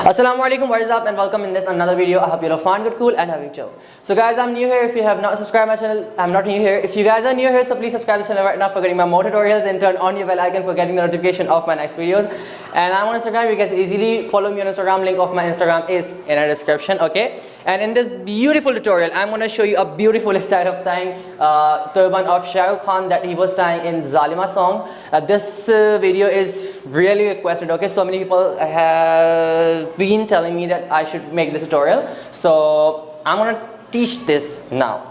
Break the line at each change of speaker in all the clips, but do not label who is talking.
Assalam O Alikum, what is up, and welcome in this another video. I hope you're all fine, good, cool, and having chill. So guys, I'm new here. If you have not subscribed my channel, I'm not new here. If you guys are new here, so please subscribe to the channel right now for getting my more tutorials, and turn on your bell icon for getting the notification of my next videos. And I'm on Instagram. You guys easily follow me on Instagram. Link of my Instagram is in the description, okay? And in this beautiful tutorial, I'm going to show you a beautiful style of tying Turban of Shahrukh Khan that he was tying in Zalima song. This video is really requested, okay? So many people have been telling me that I should make this tutorial. So I'm going to teach this now.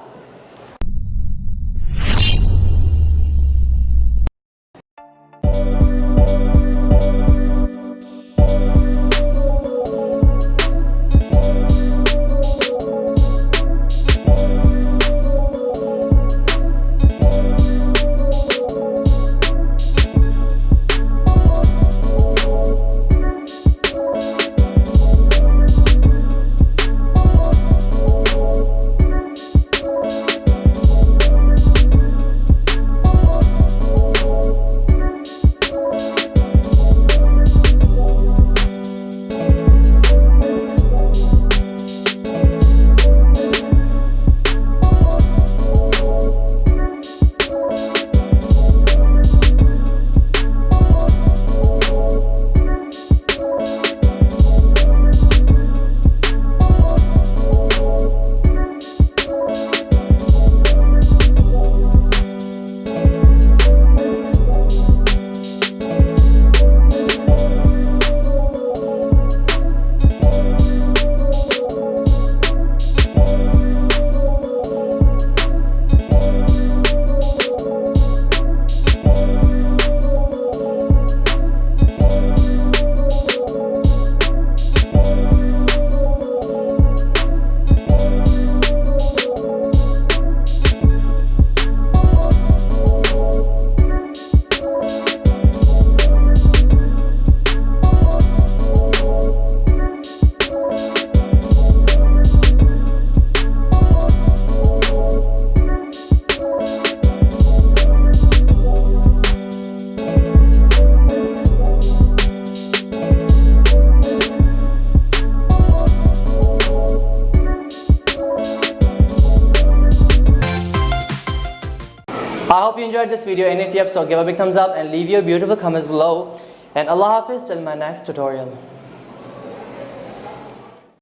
I hope you enjoyed this video, and if you have so, give a big thumbs up and leave your beautiful comments below. And Allah Hafiz till my next tutorial.